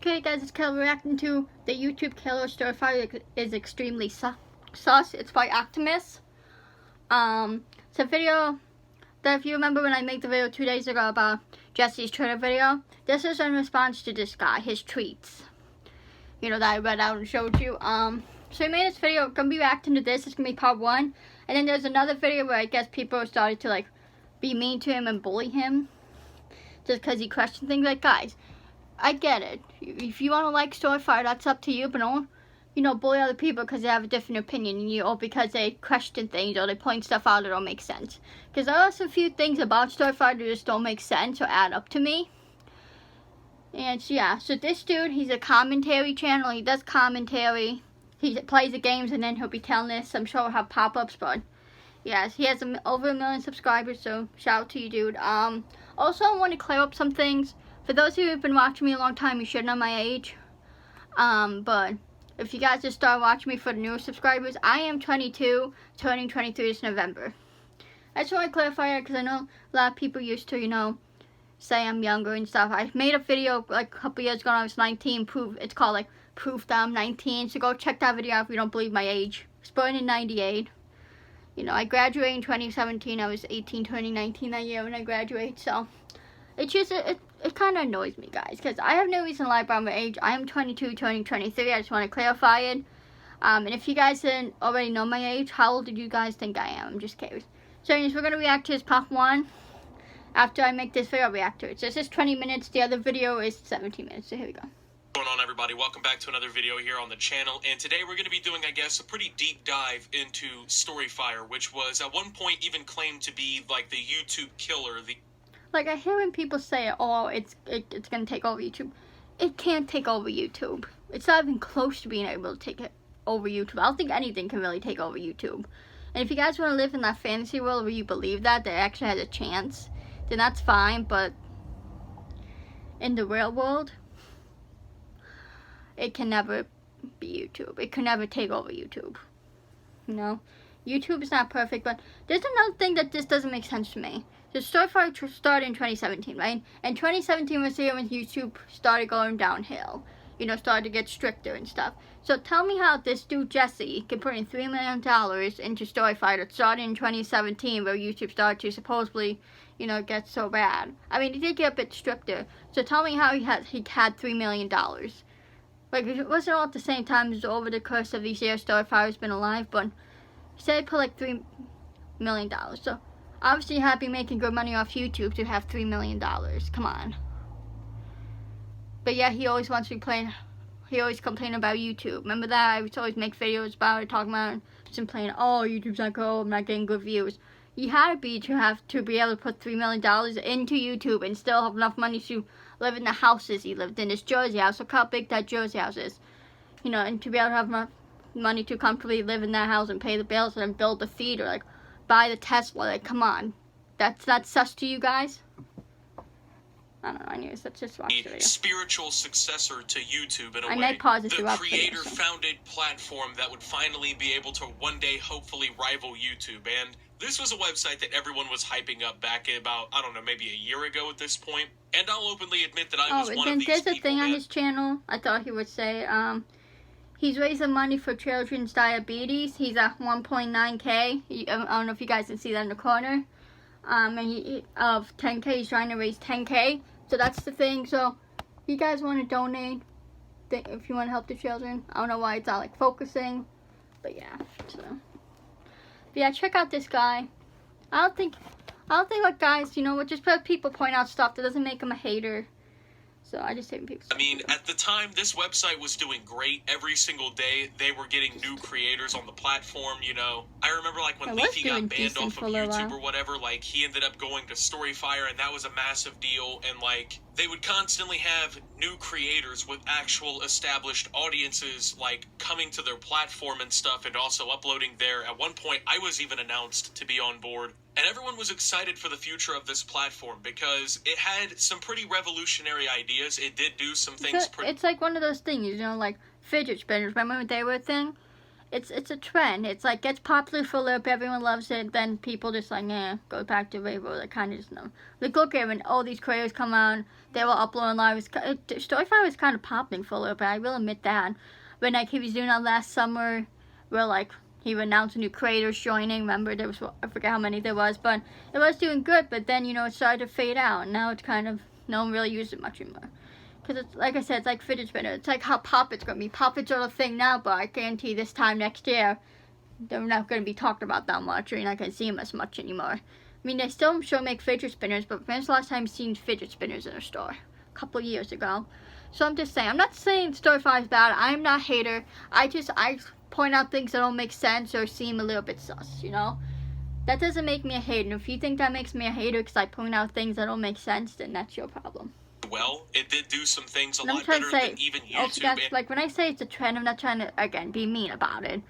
Okay guys, it's Kel reacting to the YouTube killer StoryFire is extremely sus. It's by Optimus. It's a video that if you remember when I made the video 2 days ago about Jesse's Twitter video, this is in response to this guy, his tweets. You know, that I read out and showed you. So he made this video, gonna be reacting to this, it's gonna be part 1. And then there's another video where I guess people started to like be mean to him and bully him. Just because he questioned things. Like, guys, I get it. If you want to like StoryFire, that's up to you. But don't, bully other people because they have a different opinion than you, or because they question things, or they point stuff out that don't make sense. Because there are some few things about StoryFire that just don't make sense or add up to me. And so, yeah. So this dude, he's a commentary channel. He does commentary. He plays the games, and then he'll be telling us. I'm sure he'll have pop-ups, but yes, he has over 1 million subscribers. So shout out to you, dude. Also, I want to clear up some things. For those of you who've been watching me a long time, you should know my age. But if you guys just start watching me for the newer subscribers, I am 22, turning 23 this November. I just want to clarify it because I know a lot of people used to, say I'm younger and stuff. I made a video like a couple years ago when I was 19. It's called like Proof That I'm 19. So go check that video out if you don't believe my age. I was born in 98. I graduated in 2017. I was 18, turning 19 that year when I graduated. So it's just it kind of annoys me, guys, because I have no reason to lie about my age. I am 22, turning 23. I just want to clarify it. And if you guys didn't already know my age, how old do you guys think I am? I'm just curious. So anyways, we're going to react to this part 1. After I make this video, I'll react to it. So this is 20 minutes. The other video is 17 minutes. So here we go. What's going on, everybody? Welcome back to another video here on the channel. And today we're going to be doing, I guess, a pretty deep dive into StoryFire, which was at one point even claimed to be like the YouTube killer. Like, I hear when people say, oh, it's going to take over YouTube. It can't take over YouTube. It's not even close to being able to take it over YouTube. I don't think anything can really take over YouTube. And if you guys want to live in that fantasy world where you believe that it actually has a chance, then that's fine. But in the real world, it can never be YouTube. It can never take over YouTube. YouTube is not perfect, but there's another thing that just doesn't make sense to me. So StoryFire started in 2017, right? And 2017 was the year when YouTube started going downhill. Started to get stricter and stuff. So tell me how this dude Jesse can put in $3 million into StoryFire that started in 2017, where YouTube started to supposedly, get so bad. I mean, it did get a bit stricter. So tell me how he had $3 million. Like, it wasn't all at the same time. It was over the course of these years StoryFire's been alive, but he said he put like $3 million. So obviously you have to be making good money off YouTube to have $3 million. Come on. But yeah, he always wants to be playing. He always complained about YouTube. Remember that? I would always make videos about it, talking about it, just complaining, oh, YouTube's not good, I'm not getting good views. You had to be able to put $3 million into YouTube and still have enough money to live in the houses he lived in. This Jersey house. Look how big that Jersey house is. And to be able to have enough money to comfortably live in that house and pay the bills and then build the feed or like buy the Tesla. Like, come on. That's not sus to you guys? I don't know. Anyways, let's just watch the video. Spiritual successor to YouTube in a way. I may pause this the creator-founded platform that would finally be able to one day hopefully rival YouTube. And this was a website that everyone was hyping up back about, I don't know, maybe a year ago at this point. And I'll openly admit that I was one of these people. There's a thing on his channel. I thought he would say, he's raising money for children's diabetes. He's at 1.9K. I don't know if you guys can see that in the corner. And he of 10K, he's trying to raise 10K. So that's the thing. So if you guys want to donate, if you want to help the children, I don't know why it's not like focusing, but yeah. So yeah, check out this guy. I don't think like guys, just because people point out stuff that doesn't make him a hater. So I just hate people. I mean, at the time, this website was doing great. Every single day, they were getting new creators on the platform, I remember, like, when Leafy got banned off of YouTube or whatever, like, he ended up going to StoryFire, and that was a massive deal. And, like, they would constantly have new creators with actual established audiences, like, coming to their platform and stuff, and also uploading there. At one point, I was even announced to be on board. And everyone was excited for the future of this platform because it had some pretty revolutionary ideas. It did do some things It's like one of those things, like fidget spinners. Remember when they were a thing? it's a trend. It's like gets popular for a little bit, everyone loves it, then people just like, go back to regular. They kind of just know. Like, look at when all these creators come out, they were uploading live. StoryFire was kind of popping for a little bit, I will admit that. When like he was doing that last summer, where like he announced new creators joining. Remember, there was, I forget how many there was, but it was doing good. But then, you know, it started to fade out, and now it's kind of, no one really uses it much anymore. Because it's, like I said, it's like fidget spinner. It's like how Pop-It's going to be. Pop-It's are the thing now, but I guarantee this time next year, they're not going to be talked about that much, or you're not going to see them as much anymore. I mean, they still, I'm sure, make fidget spinners, but when's the last time you've seen fidget spinners in a store? A couple of years ago. So I'm just saying, I'm not saying StoryFire is bad. I'm not a hater. I point out things that don't make sense or seem a little bit sus, you know? That doesn't make me a hater. And if you think that makes me a hater because I point out things that don't make sense, then that's your problem. Well, it did do some things a lot better than even YouTube. Like, when I say it's a trend, I'm not trying to, again, be mean about it.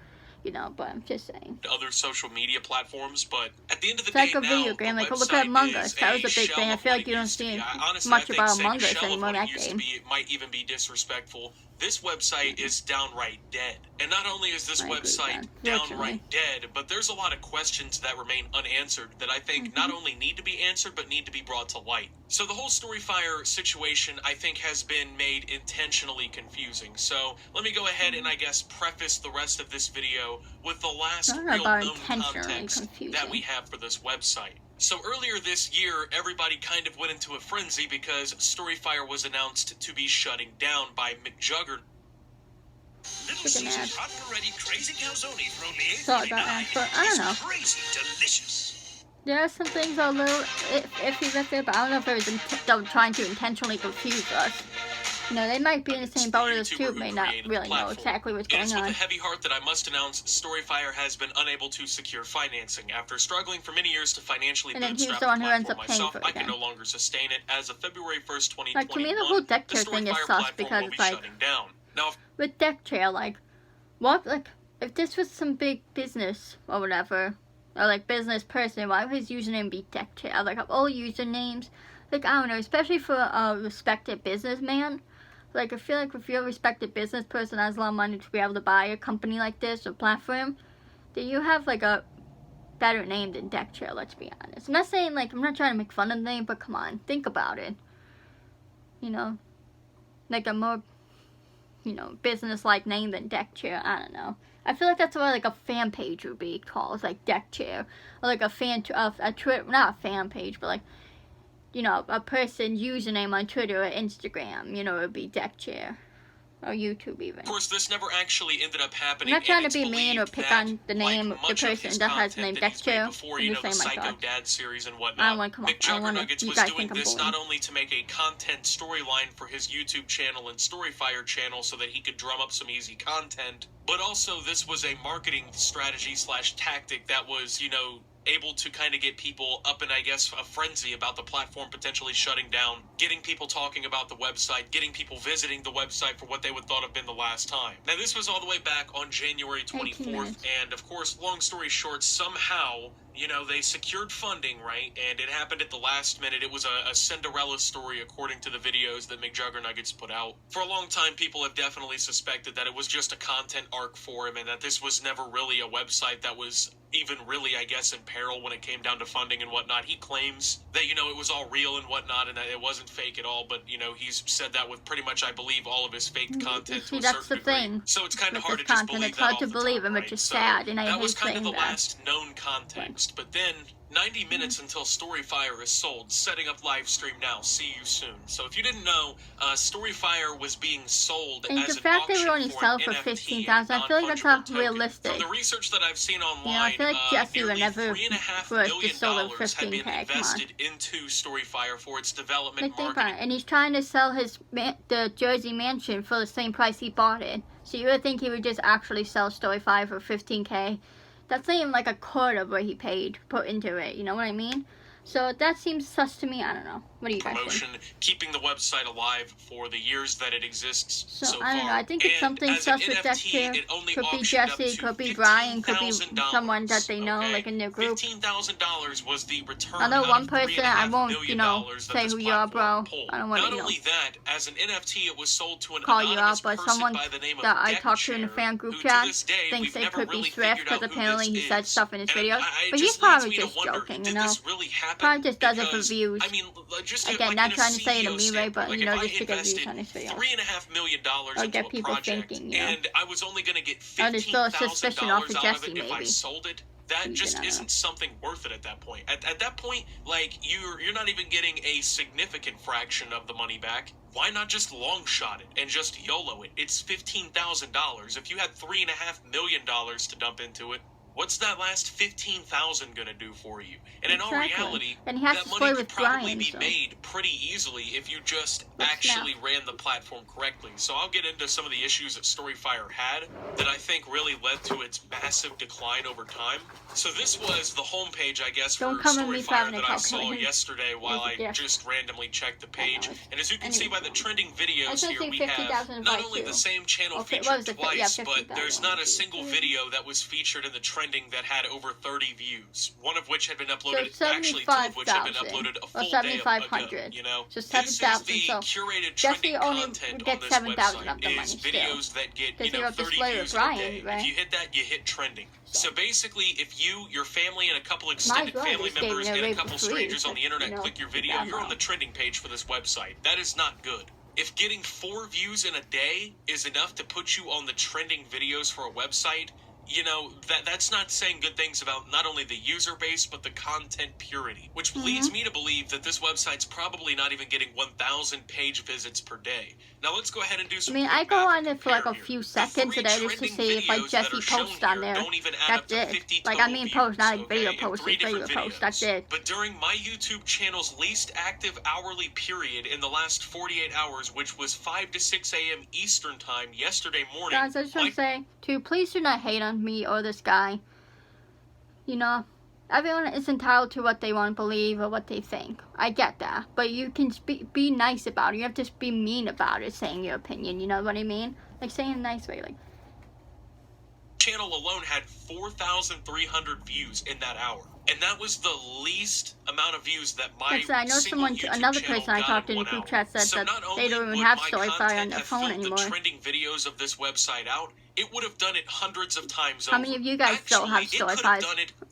You know, but I'm just saying. Other social media platforms, but at the end of the day, it's like a video game. Like, look at Among Us. That was a big thing. I feel like you don't see much about Among Us anymore. That game. It might even be disrespectful. This website is downright dead. And not only is this website downright dead, but there's a lot of questions that remain unanswered that I think not only need to be answered, but need to be brought to light. So the whole StoryFire situation, I think, has been made intentionally confusing. So let me go ahead and, I guess, preface the rest of this video with the last real known context that we have for this website. So earlier this year, everybody kind of went into a frenzy because StoryFire was announced to be shutting down by McJuggernaut. Little Caesar's hot and ready crazy calzone for only $8.99. But I don't know. Crazy delicious. There are some things a little iffy with it, but I don't know if it was trying to intentionally confuse us. You know, they might be in the same boat as YouTube, may not really know exactly what's going on. It is with a heavy heart that I must announce StoryFire has been unable to secure financing. After struggling for many years to financially bootstrap the platform myself, I can no longer sustain it. As of February 1st, 2021, like, to me, the whole deck chair thing is sus because it's like, now, with deck chair, like, what, like, if this was some big business or whatever, or like business person, why would his username be deck chair? Like, of all usernames, like, I don't know, especially for a respected businessman. Like, I feel like if you're a respected business person that has a lot of money to be able to buy a company like this or platform, then you have, like, a better name than Deck Chair, let's be honest. I'm not saying, like, I'm not trying to make fun of the name, but come on, think about it. You know? Like, a more, you know, business-like name than Deck Chair, I don't know. I feel like that's what, like, a fan page would be called. It's like Deck Chair. Or, like, a fan, a Twitter, not a fan page, but, like, you know, a person's username on Twitter or Instagram, you know, it would be Deck Chair. Or YouTube, even. Of course, this never actually ended up happening. I'm not trying to be mean or pick on the name of the person that has the name Deck Chair. Before, you know, the Psycho Dad series and whatnot. I don't want to come up. McJuggernuggets was doing this not only to make a content storyline for his YouTube channel and StoryFire channel so that he could drum up some easy content, but also this was a marketing strategy / tactic that was, you know, able to kind of get people up in, I guess, a frenzy about the platform potentially shutting down, getting people talking about the website, getting people visiting the website for what they would thought have been the last time. Now, this was all the way back on January 24th, and of course, long story short, somehow, you know, they secured funding, right? And it happened at the last minute. It was a Cinderella story, according to the videos that McJuggernuggets put out. For a long time, people have definitely suspected that it was just a content arc for him, and that this was never really a website that was even really, I guess, in peril when it came down to funding and whatnot. He claims that, you know, it was all real and whatnot, and that it wasn't fake at all, but, you know, he's said that with pretty much, I believe, all of his faked content to a certain degree. Thing. So it's kind of hard to just believe that all the time, it's hard to believe him, which is sad, and I hate that was kind of the that. last known context, but then 90 minutes until StoryFire is sold. Setting up live stream now. See you soon. So if you didn't know, StoryFire was being sold and as the fact they would only sell for 15,000, I feel like that's not realistic. From the research that I've seen online, you know, I feel like Jesse would never $3.5 million had been invested into StoryFire for its development marketing. And he's trying to sell the Jersey mansion for the same price he bought it. So you would think he would just actually sell StoryFire for $15K. That's not even like a quarter of what he put into it, you know what I mean? So that seems sus to me, I don't know. What do you guys promotion, think? keeping the website alive for the years that it exists so I don't know. far. I think it's something sus with that too. Could be Jesse, could be Brian, could be someone that they know, like in their group. $15,000 was the return. I know one person. I won't, say who you are, bro. I don't want to, Not only that, as an NFT, it was sold to an call you anonymous out, but person someone by the name of that I talked to in the fan group chat thinks it could be Swift because apparently he said stuff in his videos. But he's probably just joking, Probably just does it for views. Again, not trying to say it a me way, but just to get views on his videos. $3.5 million or get people project, thinking, and I was only going to get $15,000 out of Jesse, it if I sold it. That just isn't something worth it at that point. At that point, like, you're not even getting a significant fraction of the money back. Why not just long shot it and just YOLO it? It's $15,000. If you had $3.5 million to dump into it, what's that last $15,000 gonna do for you? And in all reality, that money could probably be made pretty easily if you just actually ran the platform correctly. So I'll get into some of the issues that StoryFire had that I think really led to its massive decline over time. So this was the homepage, I guess, for StoryFire that I saw yesterday while I just randomly checked the page. And as you can see by the trending videos here, we have not only the same channel featured twice, but there's not a single video that was featured in the trending that had over 30 views. One of which had been uploaded, actually two of which had been uploaded a full day ago. So 7,000. So curated Jesse only content gets 7,000 of the money still. Videos that get 30 views a day. If you hit that, you hit trending. So basically, if you, your family, and a couple extended family members and a couple strangers on the internet click your video, you're on the trending page for this website. That is not good. If getting 4 views in a day is enough to put you on the trending videos for a website, that's not saying good things about not only the user base, but the content purity, which leads me to believe that this website's probably not even getting 1,000 page visits per day. Now let's go ahead and do some I go on it for like a few seconds a day just to see if like Jesse posts on there. That's it. Like post, not like video post, regular post. That's it. But during my YouTube channel's least active hourly period in the last 48 hours, which was 5 to 6 a.m. Eastern time yesterday morning. Guys, I just want to say, too, please do not hate on me or this guy. Everyone is entitled to what they want to believe or what they think. I get that. But you can be nice about it. You have to be mean about it, saying your opinion. You know what I mean? Like, saying it in a nice way. Like, channel alone had 4,300 views in that hour. And that was the least amount of views that my I know another person I talked in the group chat said that they don't even have StoryFire on their phone anymore. The trending videos of this website out, it would have done it hundreds of times over. How many of you guys still have StoryFire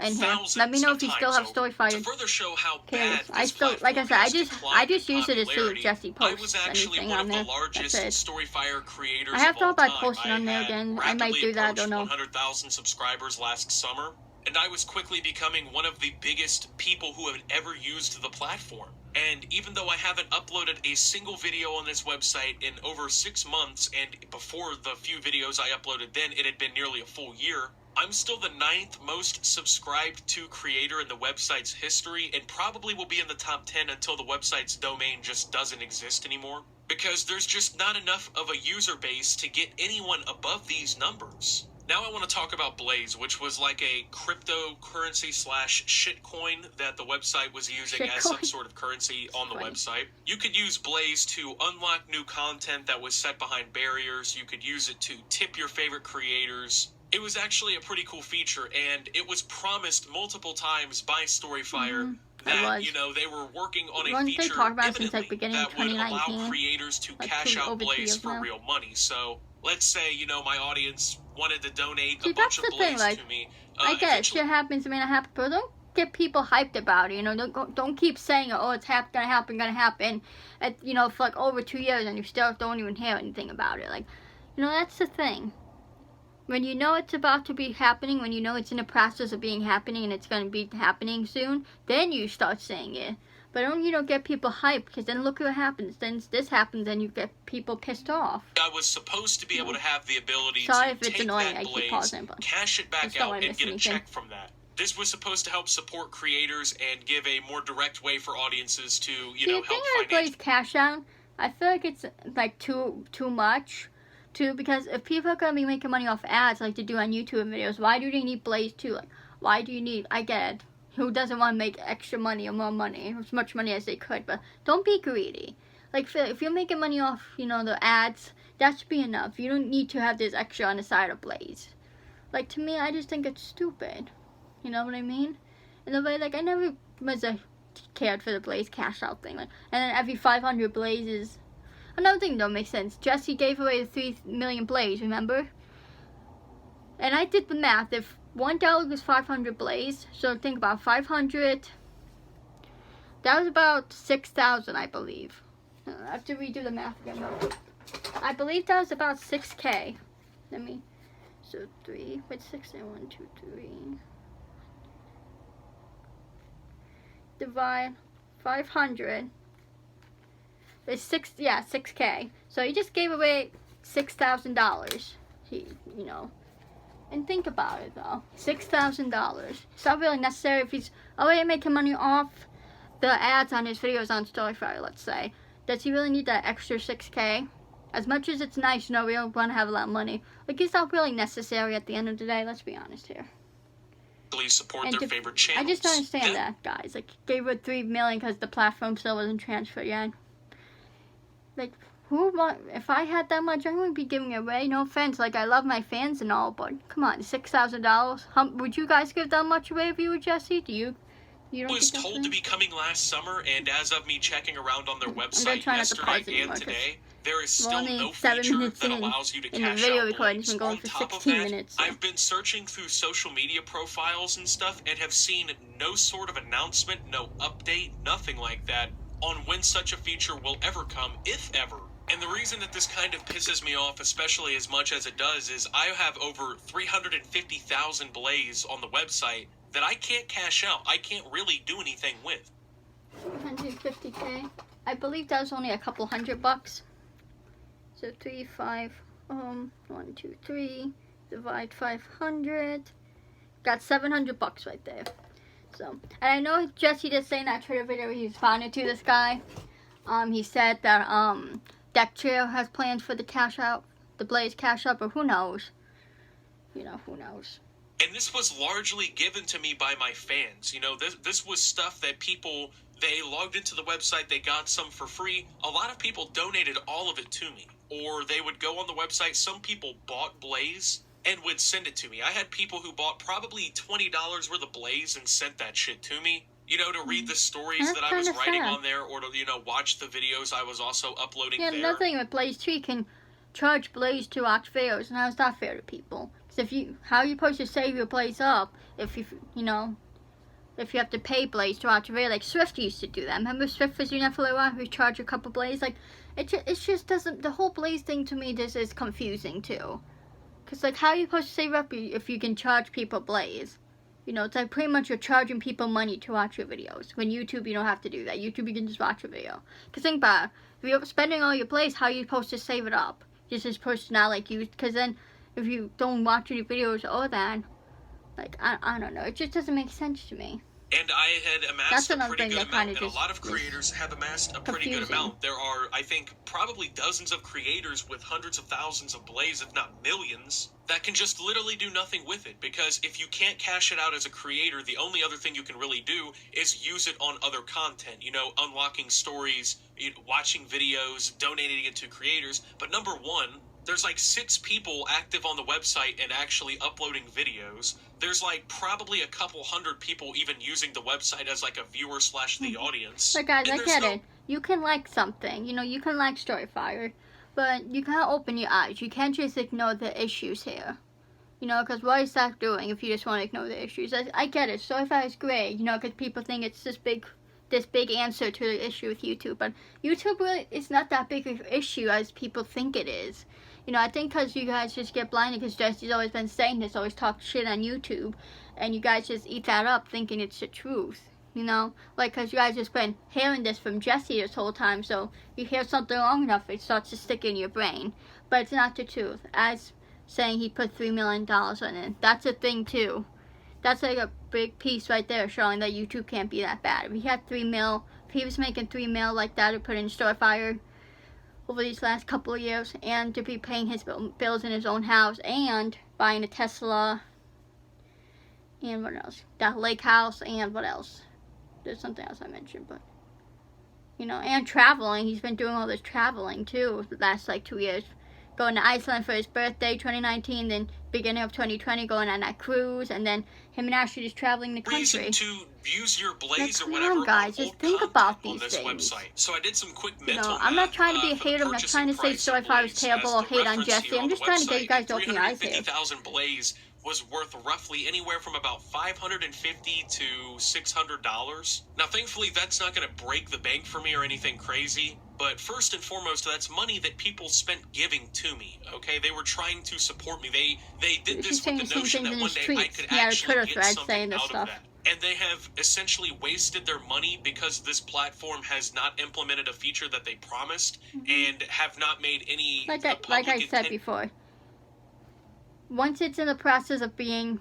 in here? Let me know if you still have StoryFire. To further show how bad I still, like I said, I just use it to see if Jesse posts anything on there. That's it. StoryFire creators I have thought about posting on there again. I might do that. I don't know. 100,000 subscribers last summer. And I was quickly becoming one of the biggest people who have ever used the platform. And even though I haven't uploaded a single video on this website in over 6 months, and before the few videos I uploaded then, it had been nearly a full year, I'm still the 9th most subscribed to creator in the website's history, and probably will be in the top 10 until the website's domain just doesn't exist anymore. Because there's just not enough of a user base to get anyone above these numbers. Now I want to talk about Blaze, which was like a cryptocurrency / shitcoin that the website was using as some sort of currency on the website. You could use Blaze to unlock new content that was set behind barriers. You could use it to tip your favorite creators. It was actually a pretty cool feature, and it was promised multiple times by StoryFire that, they were working on a feature that would allow creators to cash out Blaze for real money. So let's say, my audience wanted to donate a bunch of Blaze to me. I get it. Shit happens. It may not happen, but don't get people hyped about it. Don't keep saying, oh, it's gonna happen. For like over 2 years, and you still don't even hear anything about it. Like, that's the thing. When you know it's about to be happening, when you know it's in the process of happening and it's gonna be happening soon, then you start saying it. But don't get people hyped, because then look what happens. Then this happens, and you get people pissed off. I was supposed to be able to have the ability to take that Blaze, cash it back out, and get a check from that. This was supposed to help support creators and give a more direct way for audiences to, help financially. The thing I Blaze cash out, I feel like it's like too much. Too, because if people are gonna be making money off ads like they do on YouTube videos, why do they need Blaze too? Like, why do you need? I get it. who doesn't want to make extra money or more money, as much money as they could, but don't be greedy. Like, if you're making money off, you know, the ads, that should be enough. You don't need to have this extra on the side of Blaze. Like, to me, I just think it's stupid. You know what I mean? In a way, like, I never cared for the Blaze cash out thing. Like, and then every 500 Blazes. Another thing don't make sense. Jesse gave away the 3 million Blaze, remember? And I did the math. If $1 was 500 Blaze, so think about 500. That was about 6,000, I believe. I have to redo the math again. I believe that was about 6K. Let me. So 3 with 6 and 1, 2, 3. Divide 500. It's 6K. So he just gave away $6,000. You know. And think about it though. $6,000. It's not really necessary if he's already making money off the ads on his videos on StoryFire, let's say. Does he really need that extra 6K? As much as it's nice, you know, we don't want to have a lot of money. Like, it's not really necessary at the end of the day, let's be honest here. Please support their favorite channels. I just don't understand that, guys. Like, gave it $3 million because the platform still wasn't transferred yet. Like, if I had that much, I wouldn't be giving it away. No offense, like, I love my fans and all, but come on, $6,000. Would you guys give that much away if you were Jesse? Do you? You was told to be coming last summer, and as of me checking around on their website yesterday and today, there is still no feature that allows you to cash out Blaze. On top of that, I've been searching through social media profiles and stuff and have seen no sort of announcement, no update, nothing like that on when such a feature will ever come, if ever. And the reason that this kind of pisses me off, especially as much as it does, is I have over 350,000 Blaze on the website that I can't cash out. I can't really do anything with. 350K. I believe that was only a couple $100. So 1, 2, 3, divide 500. Got $700 right there. So, and I know Jesse did say in that Twitter video he responded to this guy. He said that Deck Chair has plans for the cash out, the Blaze cash out, but who knows? You know, who knows? And this was largely given to me by my fans. You know, this was stuff that people, they logged into the website, they got some for free. A lot of people donated all of it to me. Or they would go on the website, some people bought Blaze and would send it to me. I had people who bought probably $20 worth of Blaze and sent that shit to me. You know, to read the stories that I was writing on there, or to, you know, watch the videos I was also uploading there. Yeah, another thing with Blaze too, you can charge Blaze to watch videos, and that's not fair to people. Because how are you supposed to save your Blaze up if you have to pay Blaze to watch a video? Like Swift used to do that. Remember Swift was doing that for a while? We charge a couple Blaze. Like, it just doesn't, the whole Blaze thing to me just is confusing too. Because, like, how are you supposed to save up if you can charge people Blaze? You know, it's like pretty much you're charging people money to watch your videos. When YouTube, you don't have to do that. YouTube, you can just watch a video. Because think about it. If you're spending all your Blaze, how are you supposed to save it up? You're just supposed to not, like, use... Because then, if you don't watch any videos or that, like, I don't know. It just doesn't make sense to me. And I had amassed a pretty good amount, and a lot of creators have amassed a pretty good amount. There are, I think, probably dozens of creators with hundreds of thousands of Blaze, if not millions, that can just literally do nothing with it. Because if you can't cash it out as a creator, the only other thing you can really do is use it on other content. You know, unlocking stories, watching videos, donating it to creators. But number one, there's like 6 people active on the website and actually uploading videos. There's like probably a couple hundred people even using the website as like a viewer / the audience. But guys, I get it. You can like something. You know, you can like StoryFire. But you can't open your eyes. You can't just ignore the issues here. You know, because what is that doing if you just want to ignore the issues? I get it. StoryFire is great. You know, because people think it's this big answer to the issue with YouTube. But YouTube really is not that big of an issue as people think it is. You know, I think because you guys just get blinded because Jesse's always been saying this, always talk shit on YouTube, and you guys just eat that up thinking it's the truth, you know? Like, because you guys just been hearing this from Jesse this whole time, so you hear something long enough, it starts to stick in your brain. But it's not the truth. As saying he put $3 million on it, that's a thing, too. That's like a big piece right there showing that YouTube can't be that bad. If he had $3 million, if he was making $3 million like that to put in StoryFire over these last couple of years, and to be paying his bills in his own house, and buying a Tesla, And what else? That lake house, and what else? There's something else I mentioned, but, you know, and traveling. He's been doing all this traveling, too, the last, like, 2 years. Going to Iceland for his birthday, 2019, then beginning of 2020, going on that cruise, and then him and Ashley just traveling the country. Reason to use your Blaze like, or whatever on, guys, just think about these things. Website. So I did some quick mental math, I'm not trying to be a hater. I'm not trying to say StoryFire was terrible or hate on Jesse. I'm just trying to get you guys to open your eyes here. 350,000 Blaze was worth roughly anywhere from about $550 to $600. Now, thankfully, that's not going to break the bank for me or anything crazy. But first and foremost, that's money that people spent giving to me, okay? They were trying to support me. They did this with the notion that one day I could actually get something out of that. And they have essentially wasted their money because this platform has not implemented a feature that they promised and have not made any like I said before. Once it's in the process of being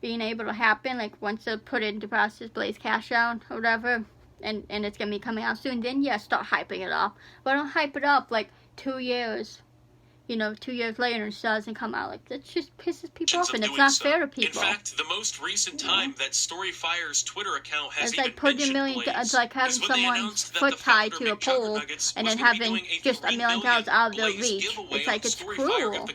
able to happen, like once they put it into process, Blaze Cash Out or whatever, and it's going to be coming out soon, then yeah, start hyping it up. But don't hype it up like 2 years, you know, 2 years later and it doesn't come out. Like, that just pisses people off, and it's not fair to people. In fact, the most recent time that StoryFire's Twitter account has it's like putting it's like having someone's foot tied to a pole and then having just $1 million out of their reach. It's like, it's cruel.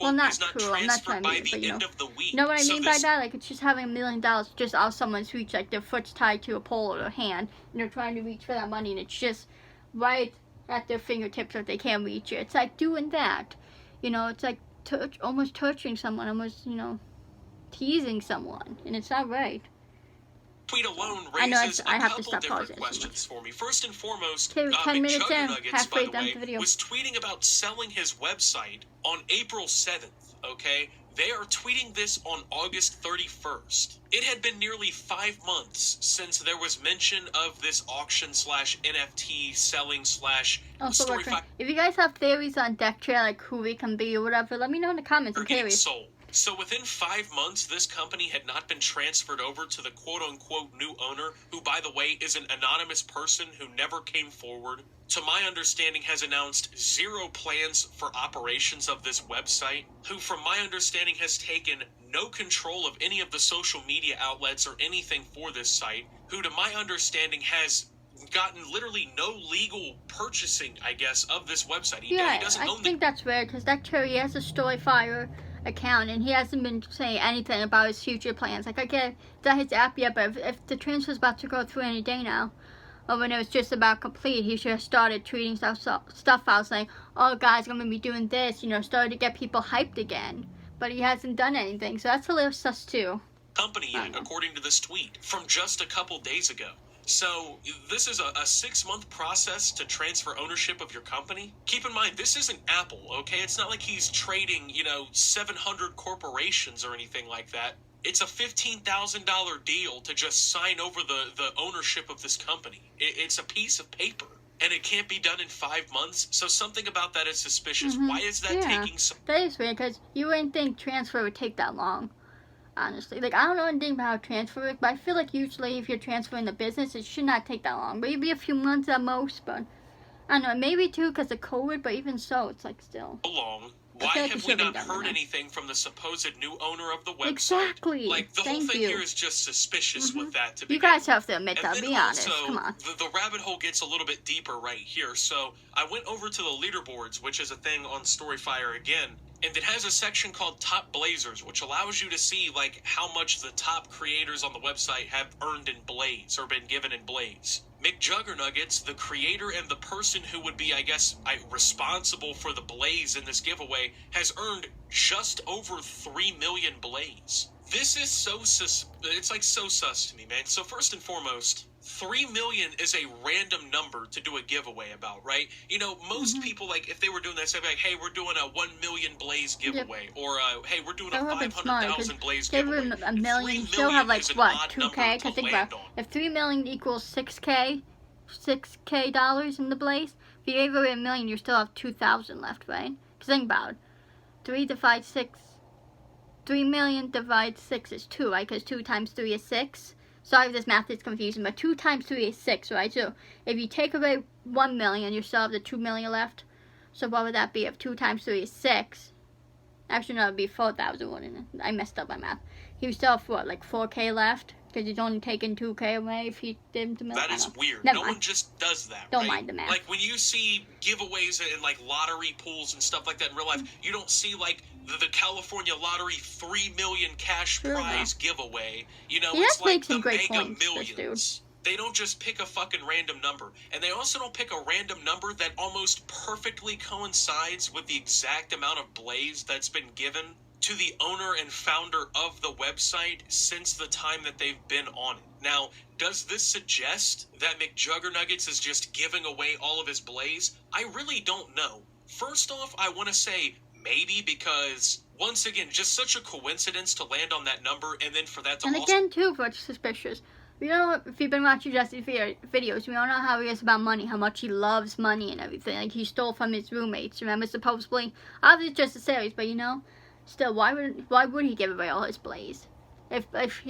Well, not cruel, I'm not trying to be, but you know what I mean by that? Like, it's just having $1 million just out of someone's reach, like their foot's tied to a pole or a hand, and they're trying to reach for that money, and it's just right at their fingertips if they can't reach it. It's like doing that. You know, it's like almost torturing someone, almost, you know, teasing someone, and it's not right. Tweet alone raises a couple different questions for me. First and foremost, 10 minutes in, halfway done the video, was tweeting about selling his website on April 7th, okay? They are tweeting this on August 31st. It had been nearly 5 months since there was mention of this auction / NFT selling / StoryFire. If you guys have theories on deck chair, like who we can be or whatever, let me know in the comments. I'm curious. Sold. So within 5 months, this company had not been transferred over to the quote-unquote new owner, who, by the way, is an anonymous person who never came forward. To my understanding, has announced 0 plans for operations of this website, who, from my understanding, has taken no control of any of the social media outlets or anything for this site, who, to my understanding, has gotten literally no legal purchasing, I guess, of this website. He doesn't own I think that's weird, because that Cherry has a StoryFire account, and he hasn't been saying anything about his future plans. Like, I get that his app yet, but if the transfer's about to go through any day now, or when it was just about complete, he should have started tweeting stuff out saying, oh guys, I'm going to be doing this, you know, started to get people hyped again. But he hasn't done anything, so that's a little sus too. Company, according to this tweet, from just a couple days ago. So, this is a 6-month process to transfer ownership of your company. Keep in mind, this isn't Apple, okay? It's not like he's trading, you know, 700 corporations or anything like that. It's a $15,000 deal to just sign over the ownership of this company. It's a piece of paper, and it can't be done in 5 months, so something about that is suspicious. Why is that taking so... That is weird, because you wouldn't think transfer would take that long. Honestly, like, I don't know anything about how transfer works, but I feel like usually if you're transferring the business, it should not take that long. Maybe a few months at most, but I don't know, maybe 2 because of COVID, but even so, it's like still. Long. Why have we not heard anything from the supposed new owner of the website? Exactly. Like, the whole thing here is just suspicious with that, to be You guys have to admit that, be honest. Come on. The rabbit hole gets a little bit deeper right here. So, I went over to the leaderboards, which is a thing on StoryFire again, and it has a section called Top Blazers, which allows you to see, like, how much the top creators on the website have earned in Blaze, or been given in Blaze. McJuggernuggets, the creator and the person who would be, I guess, responsible for the Blaze in this giveaway, has earned just over 3 million Blaze. This is so it's like so sus to me, man. So first and foremost, 3 million is a random number to do a giveaway about, right? You know, most people, like, if they were doing this, they'd be like, hey, we're doing a 1 million Blaze giveaway, or hey, we're doing a 500,000 Blaze giveaway. A million, you still have, like, what, 2K? Because think about it, if 3 million equals 6K dollars in the Blaze, if you gave away $1 million, you still have 2,000 left, right? Because think about it, 3 million divided 6 is 2, right? Because 2 times 3 is 6. Sorry if this math is confusing, but 2 times 3 is 6, right? So if you take away 1 million, you still have the 2 million left. So what would that be if 2 times 3 is 6? Actually, no, it'd be 4,000, wouldn't it? I messed up my math. He would still have, what, like 4K left? Because he's only taking 2K away if he did the That is weird. Never no mind. one just does that, Don't right? mind the math. Like, when you see giveaways and, like, lottery pools and stuff like that in real life, you don't see, like, the California Lottery 3 million cash prize giveaway. You know, it's like the Mega Millions. They don't just pick a fucking random number. And they also don't pick a random number that almost perfectly coincides with the exact amount of blaze that's been given to the owner and founder of the website since the time that they've been on it. Now, does this suggest that McJuggernuggets is just giving away all of his blaze? I really don't know. First off, I want to say maybe, because once again, just such a coincidence to land on that number, and then for that to again, too, what's suspicious. We don't know if you've been watching Jesse's videos. We don't know how he is about money, how much he loves money and everything. Like, he stole from his roommates. Remember, supposedly, obviously it's just a series, but you know, still, why would he give away all his blaze? If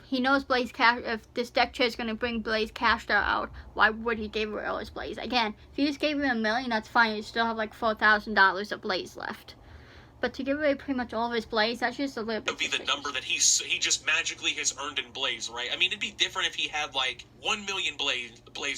he knows Blaze cash, if this deck chair is gonna bring Blaze cash out, why would he give away all his blaze? Again, if he just gave him $1 million, that's fine. You still have like $4,000 of blaze left. But to give away pretty much all of his blaze, that's just a little bit. That would be the number that he just magically has earned in blaze, right? I mean, it'd be different if he had like 1 million blaze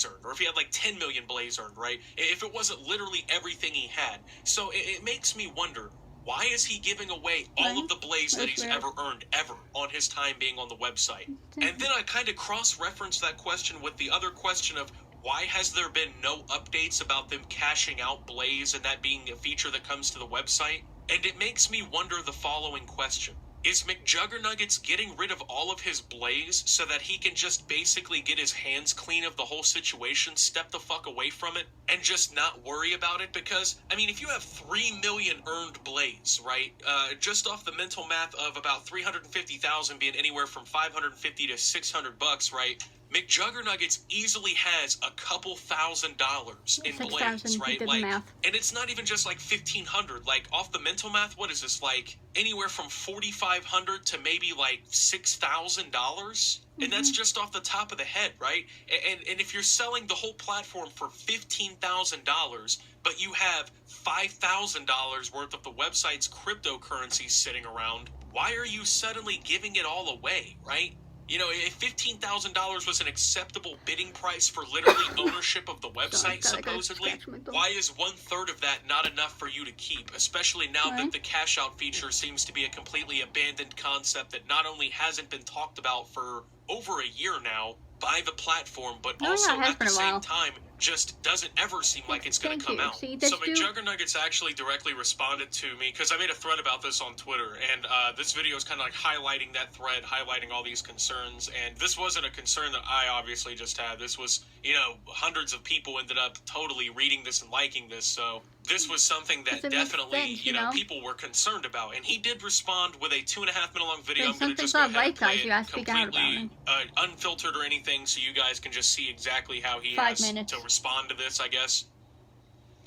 earned, or if he had like 10 million blaze earned, right? If it wasn't literally everything he had. So it makes me wonder, why is he giving away all of the blaze that he's ever earned, ever, on his time being on the website? And then I kind of cross-referenced that question with the other question of, why has there been no updates about them cashing out blaze and that being a feature that comes to the website? And it makes me wonder the following question. Is McJuggernuggets getting rid of all of his blaze so that he can just basically get his hands clean of the whole situation, step the fuck away from it, and just not worry about it? Because, I mean, if you have 3 million earned blaze, right, just off the mental math of about 350,000 being anywhere from 550 to 600 bucks, right, McJuggernuggets easily has a couple $1,000s in blaze, right? Like, and it's not even just like 1,500. Like, off the mental math, what is this, like anywhere from 4,500 to maybe like $6,000? And that's just off the top of the head, right? And if you're selling the whole platform for $15,000, but you have $5,000 worth of the website's cryptocurrency sitting around, why are you suddenly giving it all away, right? You know, if $15,000 was an acceptable bidding price for literally ownership of the website, supposedly, why is 1/3 of that not enough for you to keep? Especially now that the cash out feature seems to be a completely abandoned concept that not only hasn't been talked about for over a year now by the platform, but also at the same time just doesn't ever seem like it's going to come out. So McJuggernuggets actually directly responded to me, because I made a thread about this on Twitter, and this video is kind of like highlighting that thread, highlighting all these concerns, and this wasn't a concern that I obviously just had. This was, you know, hundreds of people ended up totally reading this and liking this, so this was something that definitely, you know, people were concerned about. And he did respond with a 2.5-minute long video. I'm going to just go ahead and play it completely unfiltered or anything, so you guys can just see exactly how he has to respond to this, I guess.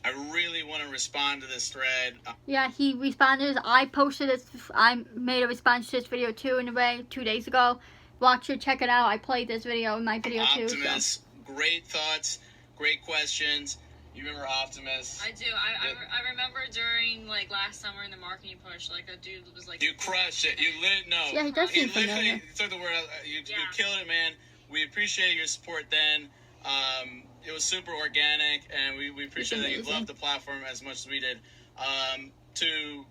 I really want to respond to this thread. Yeah, he responded. I posted this. I made a response to this video too, in a way, 2 days ago. Watch it, check it out. I played this video in my video too. Optimus, great thoughts, great questions. You remember Optimus? I do. I remember during, like, last summer in the marketing push, like, a dude was like... You crushed it. You Yeah, he does seem familiar. You took the word out. You killed it, man. We appreciate your support then. It was super organic, and we appreciate that you loved the platform as much as we did. To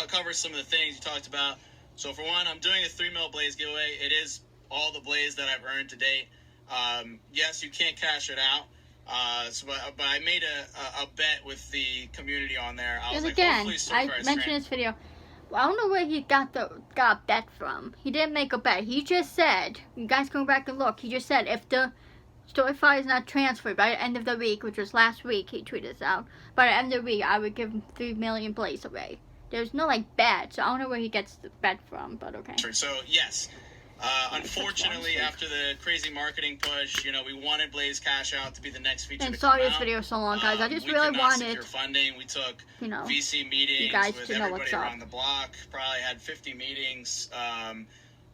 cover some of the things you talked about. So, for one, I'm doing a 3 mil blaze giveaway. It is all the blaze that I've earned to date. Yes, you can't cash it out. But I made a bet with the community on there. I was like, again, I mentioned this video. Well, I don't know where he got a bet from. He didn't make a bet. He just said, you guys go back and look, he just said, if the StoryFire is not transferred by the end of the week, which was last week, he tweeted this out, by the end of the week, I would give him 3 million blaze away. There's no, like, bet, so I don't know where he gets the bet from, but okay. So, yes. Unfortunately, after the crazy marketing push, you know, we wanted Blaze Cash Out to be the next feature to come out. Sorry this video is so long, guys. I just really wanted... secure funding. We took, you know, VC meetings you guys with to know everybody what's around up. the block. Probably had 50 meetings.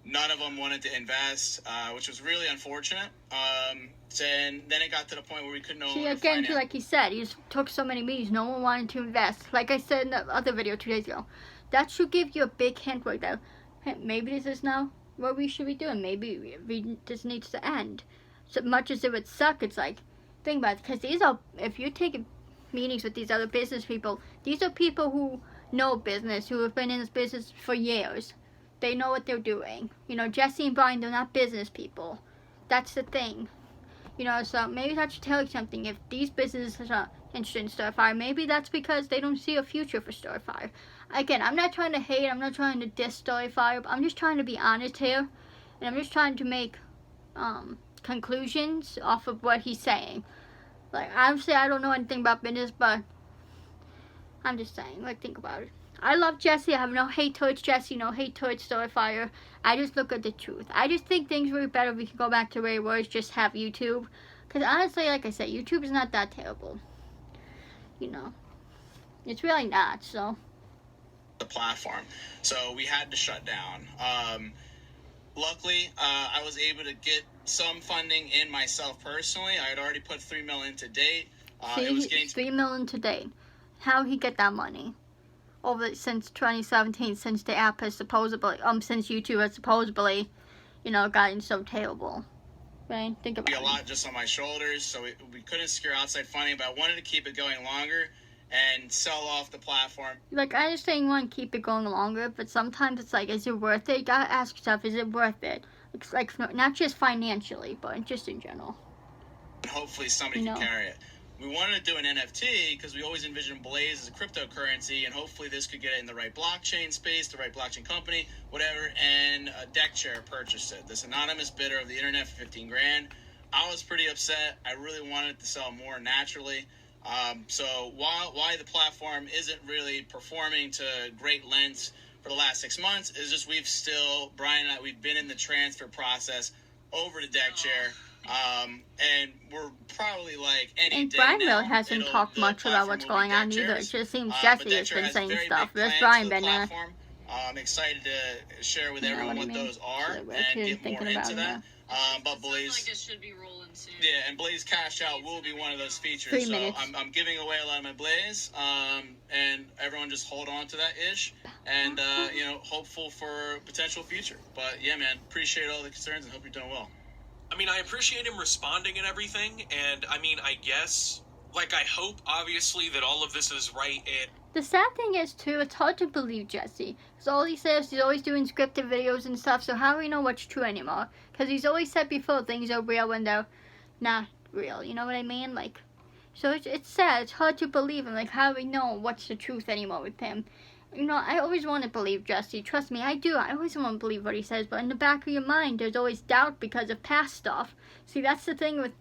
None of them wanted to invest, which was really unfortunate. And then it got to the point where we couldn't know. See, again, too, like he said, he took so many meetings, no one wanted to invest. Like I said in the other video 2 days ago, that should give you a big hint right there. Hey, maybe this is now what we should be doing. Maybe this needs to end. So much as it would suck, it's like, think about it, because these are, if you're taking meetings with these other business people, these are people who know business, who have been in this business for years. They know what they're doing. You know, Jesse and Brian, they're not business people. That's the thing. You know, so maybe that should tell you something. If these businesses are interested in StoryFire, maybe that's because they don't see a future for StoryFire. Again, I'm not trying to hate, I'm not trying to diss StoryFire, but I'm just trying to be honest here. And I'm just trying to make conclusions off of what he's saying. Like, obviously, I don't know anything about business, but I'm just saying, like, think about it. I love Jesse. I have no hate towards Jesse, no hate towards StoryFire. I just look at the truth. I just think things would be better if we could go back to where it was, just have YouTube. Because honestly, like I said, YouTube is not that terrible. You know, it's really not, so. The platform. So we had to shut down. Luckily, I was able to get some funding in myself personally. I had already put $3 million to date. It was getting $3 million to date. How he get that money? Over since 2017, since the app has supposedly, since YouTube has supposedly, you know, gotten so terrible. Right? Think about it. A lot just on my shoulders, so we couldn't secure outside funding, but I wanted to keep it going longer and sell off the platform. Like, I understand you want to keep it going longer, but sometimes it's like, is it worth it? You gotta ask yourself, is it worth it? It's like, not just financially, but just in general. Hopefully somebody can carry it. We wanted to do an NFT because we always envisioned Blaze as a cryptocurrency, and hopefully this could get it in the right blockchain space, the right blockchain company, whatever. And a deck chair purchased it. This anonymous bidder of the internet for $15 grand. I was pretty upset. I really wanted to sell more naturally. So why the platform isn't really performing to great lengths for the last 6 months is just Brian and I, we've been in the transfer process over to deck chair. And we're probably like any and day Brian now, really hasn't talked much about what's going on either. It just seems Jesse has been saying stuff. There's Brian been there. I'm excited to share with everyone what those are and get more into that. But Blaze, like it should be rolling soon. Yeah, and Blaze Cash Out will be one of those features. So I'm giving away a lot of my Blaze, and everyone just hold on to that ish, and you know, hopeful for potential future. But yeah, man, appreciate all the concerns and hope you're doing well. I mean, I appreciate him responding and everything, and I mean, I guess, like, I hope, obviously, that all of this is right, and... The sad thing is, too, it's hard to believe Jesse. Because all he says, he's always doing scripted videos and stuff, so how do we know what's true anymore? Because he's always said before things are real when they're not real, you know what I mean? Like, so it's sad, it's hard to believe him, like, how do we know what's the truth anymore with him? You know, I always want to believe Jesse. Trust me, I do. I always want to believe what he says. But in the back of your mind, there's always doubt because of past stuff. See, that's the thing with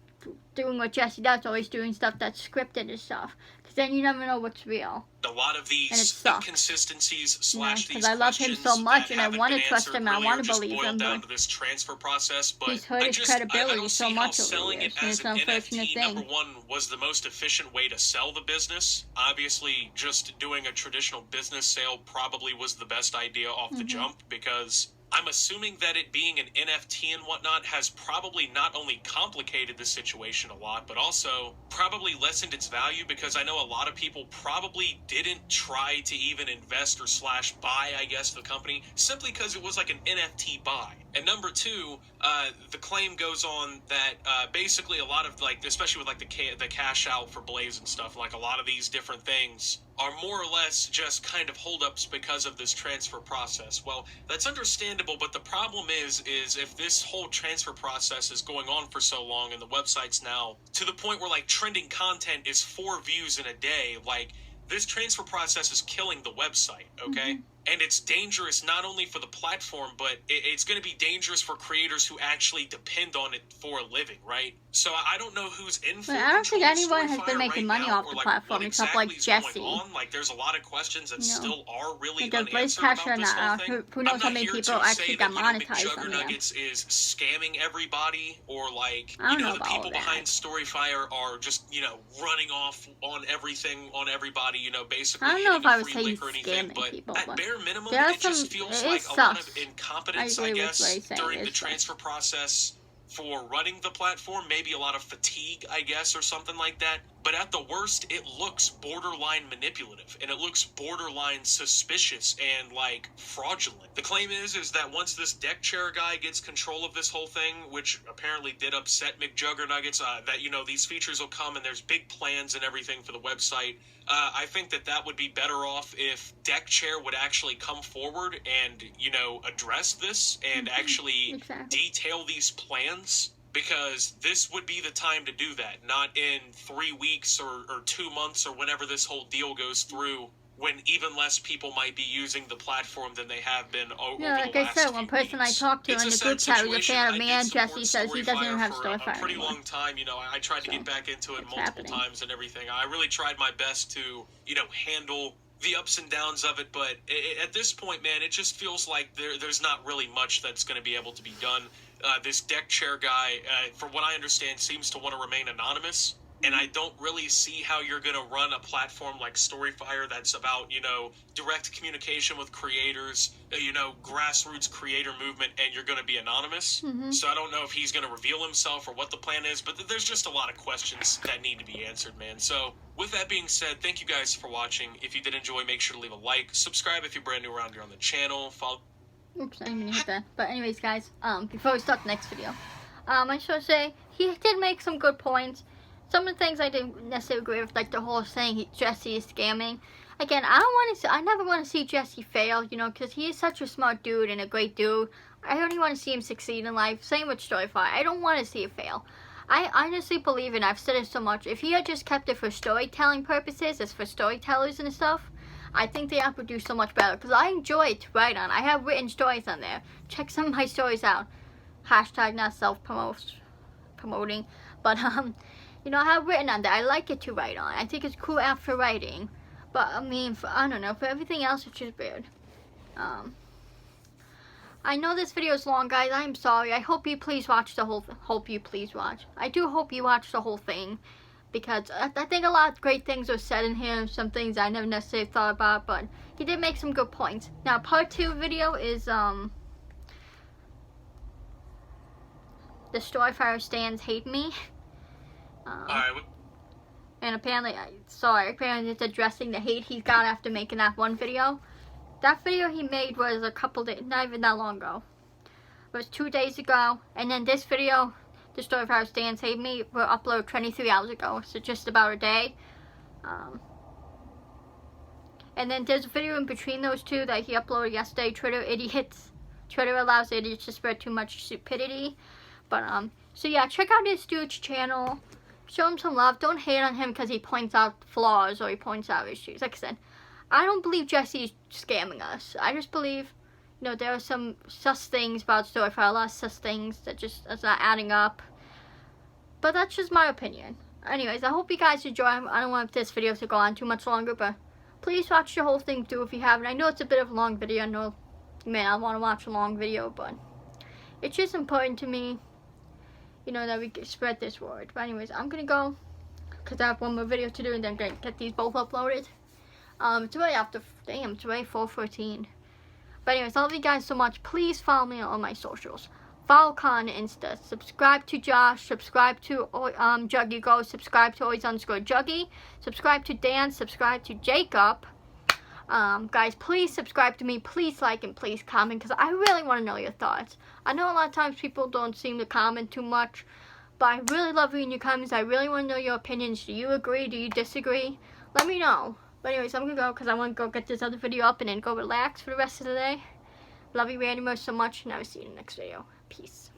doing what Jesse does, always doing stuff that's scripted and stuff. Because then you never know what's real. A lot of these inconsistencies slash these questions I love him so much, and I want to trust him, and I want to believe him. Down to this transfer process, but he's hurt his credibility so much over the years, and it's an unfortunate thing. Number one was the most efficient way to sell the business. Obviously, just doing a traditional business sale probably was the best idea off the jump, because I'm assuming that it being an NFT and whatnot has probably not only complicated the situation a lot, but also probably lessened its value, because I know a lot of people probably didn't try to even invest or slash buy, I guess, the company, simply because it was like an NFT buy. And number two, the claim goes on that basically a lot of, like, especially with like the cash out for Blaze and stuff, like a lot of these different things are more or less just kind of holdups because of this transfer process. Well, that's understandable, but the problem is if this whole transfer process is going on for so long and the website's now to the point where like trending content is 4 views in a day, like this transfer process is killing the website, okay? And it's dangerous not only for the platform, but it's going to be dangerous for creators who actually depend on it for a living, right? So I don't know who's in for. I don't think anyone has been making money off the platform except like Jesse. Like, there's a lot of questions that still are really like unanswered about this whole thing. Who knows how many people actually got monetized on there? Nuggets is scamming everybody, or like, you know, the people behind StoryFire are just, you know, running off on everything, on everybody, you know, basically. I don't know if I would say he's scamming people, at bare bare minimum, it just feels like a lot of incompetence, I guess, during the transfer process for running the platform. Maybe a lot of fatigue, I guess, or something like that. But at the worst, it looks borderline manipulative, and it looks borderline suspicious and, like, fraudulent. The claim is that once this deck chair guy gets control of this whole thing, which apparently did upset McJuggernuggets, that, you know, these features will come and there's big plans and everything for the website. I think that would be better off if Deck Chair would actually come forward and, you know, address this and actually detail these plans. Because this would be the time to do that, not in 3 weeks or 2 months or whenever this whole deal goes through, when even less people might be using the platform than they have been over the last few weeks. Like I said, one person I talked to in the group chat was a fan of me, and Jesse says he doesn't even have StoryFire a pretty long time. You know, I tried to get back into it multiple times and everything. I really tried my best to, you know, handle the ups and downs of it, but at this point, man, it just feels like there's not really much that's going to be able to be done. This deck chair guy, from what I understand, seems to want to remain anonymous, and I don't really see how you're going to run a platform like StoryFire that's about, you know, direct communication with creators, you know, grassroots creator movement, and you're going to be anonymous. So I don't know if he's going to reveal himself or what the plan is, but there's just a lot of questions that need to be answered, man. So with that being said, thank you guys for watching. If you did enjoy, make sure to leave a like, subscribe if you're brand new around here on the channel, follow. Oops, I didn't mean to hit that. But anyways, guys, before we start the next video, I just want to say, he did make some good points. Some of the things I didn't necessarily agree with, like the whole saying Jesse is scamming. Again, I never want to see Jesse fail, you know, because he is such a smart dude and a great dude. I only want to see him succeed in life. Same with StoryFire. I don't want to see it fail. I honestly believe, and I've said it so much, if he had just kept it for storytelling purposes, as for storytellers and stuff, I think the app would do so much better, because I enjoy to write on. I have written stories on there. Check some of my stories out. Hashtag not self-promoting. But, you know, I have written on there. I like it to write on. I think it's a cool app for writing. But, I mean, I don't know. For everything else, it's just weird. I know this video is long, guys. I'm sorry. I hope you please watch the whole... I do hope you watch the whole thing. Because I think a lot of great things are said in here. Some things I never necessarily thought about. But he did make some good points. Now, part 2 video is, the StoryFire stands hate me. And apparently, apparently it's addressing the hate he got after making that one video. That video he made was a couple days, not even that long ago. It was 2 days ago. And then this video, the StoryFire stands hate me, were uploaded 23 hours ago. So just about a day. And then there's a video in between those two that he uploaded yesterday. Twitter allows idiots to spread too much stupidity. But, so yeah, check out this dude's channel. Show him some love. Don't hate on him because he points out flaws or he points out issues. Like I said, I don't believe Jesse is scamming us. I just believe, you know, there are some sus things about StoryFire. A lot of sus things that's not adding up. But that's just my opinion. Anyways, I hope you guys enjoy. I don't want this video to go on too much longer, but please watch the whole thing through if you haven't. I know it's a bit of a long video. I know you may not want to watch a long video, but it's just important to me, you know, that we spread this word. But anyways, I'm gonna go because I have one more video to do, and then I'm gonna get these both uploaded. It's already after, damn, it's already 4:14. But anyways, I love you guys so much. Please follow me on my socials. Follow Colin on Insta. Subscribe to Josh. Subscribe to Juggy Go. Subscribe to always_Juggy. Subscribe to Dan. Subscribe to Jacob. Guys, please subscribe to me. Please like and please comment, because I really want to know your thoughts. I know a lot of times people don't seem to comment too much, but I really love reading your comments. I really want to know your opinions. Do you agree? Do you disagree? Let me know. But anyways, I'm going to go because I want to go get this other video up and then go relax for the rest of the day. Love you very much so much, and I will see you in the next video. Peace.